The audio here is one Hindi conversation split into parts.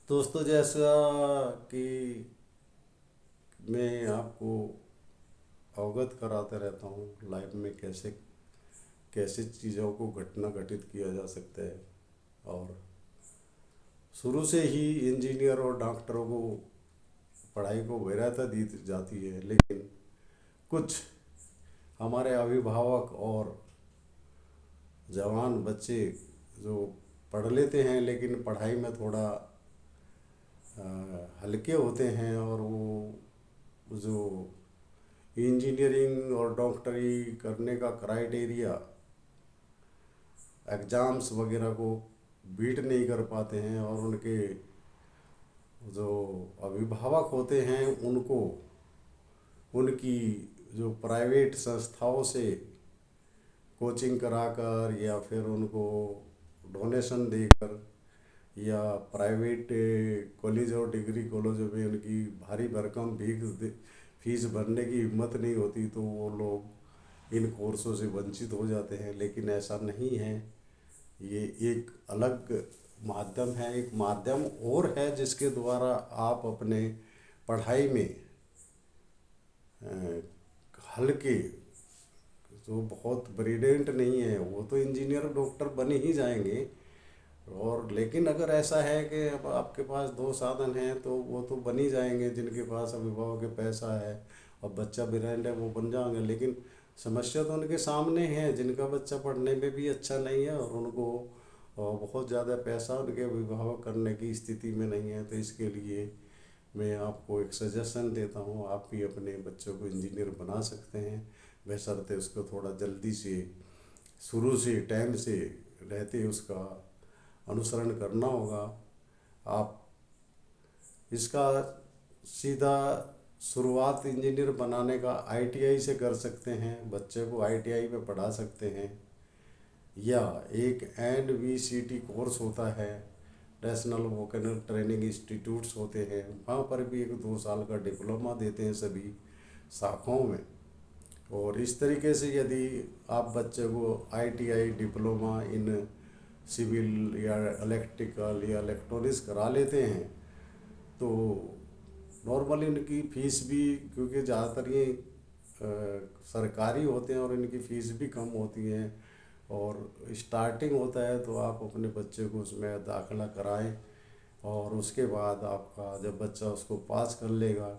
दोस्तों, जैसा कि मैं आपको अवगत कराते रहता हूँ लाइफ में कैसे कैसे चीज़ों को घटना घटित किया जा सकता है। और शुरू से ही इंजीनियर और डॉक्टरों को पढ़ाई को वरीयता दी जाती है, लेकिन कुछ हमारे अभिभावक और जवान बच्चे जो पढ़ लेते हैं लेकिन पढ़ाई में थोड़ा हल्के होते हैं, और वो जो इंजीनियरिंग और डॉक्टरी करने का क्राइटेरिया एग्ज़ाम्स वगैरह को बीट नहीं कर पाते हैं, और उनके जो अभिभावक होते हैं उनको उनकी जो प्राइवेट संस्थाओं से कोचिंग कराकर या फिर उनको डोनेशन देकर या प्राइवेट कॉलेज और डिग्री कॉलेजों में उनकी भारी भरकम फीस भरने की हिम्मत नहीं होती, तो वो लोग इन कोर्सों से वंचित हो जाते हैं। लेकिन ऐसा नहीं है। ये एक अलग माध्यम है, एक माध्यम और है जिसके द्वारा आप अपने पढ़ाई में अ, हल्के, जो बहुत ब्रिलियंट नहीं है वो तो इंजीनियर डॉक्टर बन ही जाएंगे। और लेकिन अगर ऐसा है कि अब आपके पास दो साधन हैं तो वो तो बन ही जाएंगे, जिनके पास अभिभावक के पैसा है और बच्चा ब्रिलियंट है वो बन जाएंगे। लेकिन समस्या तो उनके सामने है जिनका बच्चा पढ़ने में भी अच्छा नहीं है और उनको बहुत ज़्यादा पैसा उनके अभिभावक करने की स्थिति में नहीं है। तो इसके लिए मैं आपको एक सजेशन देता हूँ, आप भी अपने बच्चों को इंजीनियर बना सकते हैं, बशर्ते उसको थोड़ा जल्दी से शुरू से टाइम से रहते उसका अनुसरण करना होगा। आप इसका सीधा शुरुआत इंजीनियर बनाने का आईटीआई से कर सकते हैं, बच्चे को आईटीआई में पढ़ा सकते हैं, या एक एनवीसीटी कोर्स होता है, नेशनल वोकेशनल ट्रेनिंग इंस्टीट्यूट्स होते हैं, वहाँ पर भी एक 2 साल का डिप्लोमा देते हैं सभी शाखाओं में। और इस तरीके से यदि आप बच्चे को आईटीआई डिप्लोमा इन सिविल या इलेक्ट्रिकल या इलेक्ट्रॉनिक्स करा लेते हैं तो नॉर्मली इनकी फ़ीस भी, क्योंकि ज़्यादातर ये सरकारी होते हैं और इनकी फ़ीस भी कम होती है, और स्टार्टिंग होता है तो आप अपने बच्चे को उसमें दाखिला कराएं। और उसके बाद आपका जब बच्चा उसको पास कर लेगा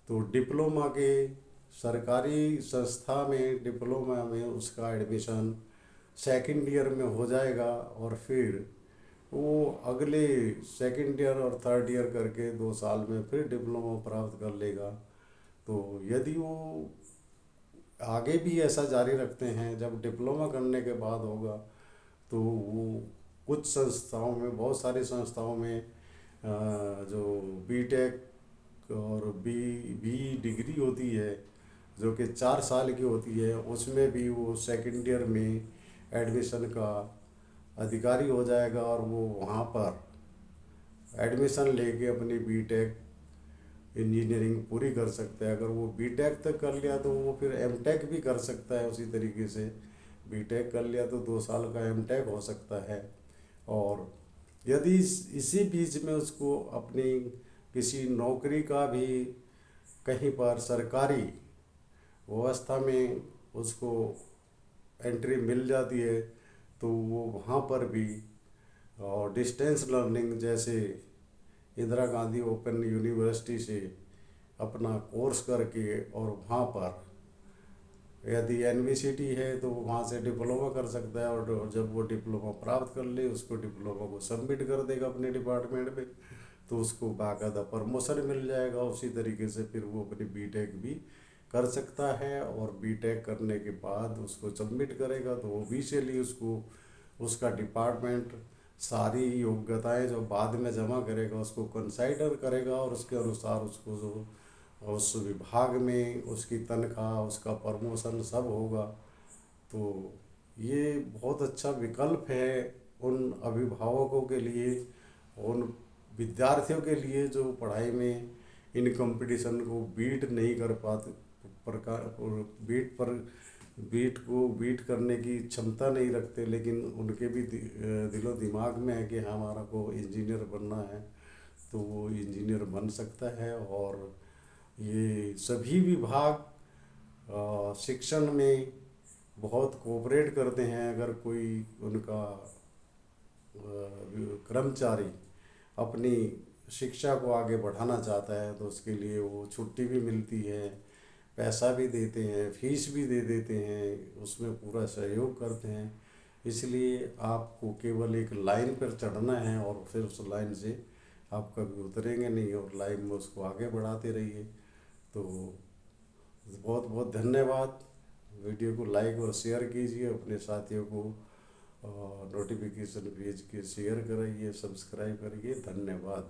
तो डिप्लोमा के सरकारी संस्था में डिप्लोमा में उसका एडमिशन सेकंड ईयर में हो जाएगा, और फिर वो अगले सेकंड ईयर और थर्ड ईयर करके 2 साल में फिर डिप्लोमा प्राप्त कर लेगा। तो यदि वो आगे भी ऐसा जारी रखते हैं, जब डिप्लोमा करने के बाद होगा तो वो कुछ संस्थाओं में, बहुत सारी संस्थाओं में जो बीटेक और बी बी डिग्री होती है जो कि 4 साल की होती है, उसमें भी वो सेकंड ईयर में एडमिशन का अधिकारी हो जाएगा, और वो वहाँ पर एडमिशन लेके अपनी बीटेक इंजीनियरिंग पूरी कर सकता है। अगर वो बीटेक तक कर लिया तो वो फिर एमटेक भी कर सकता है उसी तरीके से। बीटेक कर लिया तो 2 साल का एमटेक हो सकता है। और यदि इसी बीच में उसको अपनी किसी नौकरी का भी कहीं पर सरकारी व्यवस्था में उसको एंट्री मिल जाती है तो वो वहाँ पर भी और डिस्टेंस लर्निंग जैसे इंदिरा गांधी ओपन यूनिवर्सिटी से अपना कोर्स करके, और वहाँ पर यदि एनवीसीटी है तो वो वहाँ से डिप्लोमा कर सकता है, और जब वो डिप्लोमा प्राप्त कर ले उसको डिप्लोमा को सबमिट कर देगा अपने डिपार्टमेंट में, तो उसको बाकायदा प्रमोशन मिल जाएगा। उसी तरीके से फिर वो अपनी बीटेक भी कर सकता है, और बीटेक करने के बाद उसको सबमिट करेगा तो ऑफिशियली उसको उसका डिपार्टमेंट सारी योग्यताएं जो बाद में जमा करेगा उसको कंसाइडर करेगा, और उसके अनुसार उसको जो उस विभाग में उसकी तनख्वाह, उसका प्रमोशन सब होगा। तो ये बहुत अच्छा विकल्प है उन अभिभावकों के लिए, उन विद्यार्थियों के लिए जो पढ़ाई में इन कंपटीशन को बीट नहीं कर पाते, प्रकार बीट पर बीट को बीट करने की क्षमता नहीं रखते, लेकिन उनके भी दिलो दिमाग में है कि हमारा को इंजीनियर बनना है, तो वो इंजीनियर बन सकता है। और ये सभी विभाग शिक्षण में बहुत कोऑपरेट करते हैं। अगर कोई उनका कर्मचारी अपनी शिक्षा को आगे बढ़ाना चाहता है तो उसके लिए वो छुट्टी भी मिलती है, पैसा भी देते हैं, फीस भी दे देते हैं, उसमें पूरा सहयोग करते हैं। इसलिए आपको केवल एक लाइन पर चढ़ना है और फिर उस लाइन से आप कभी उतरेंगे नहीं, और लाइन में उसको आगे बढ़ाते रहिए। तो बहुत बहुत धन्यवाद। वीडियो को लाइक और शेयर कीजिए, अपने साथियों को नोटिफिकेशन भेज के शेयर कराइए, सब्सक्राइब करिए। धन्यवाद।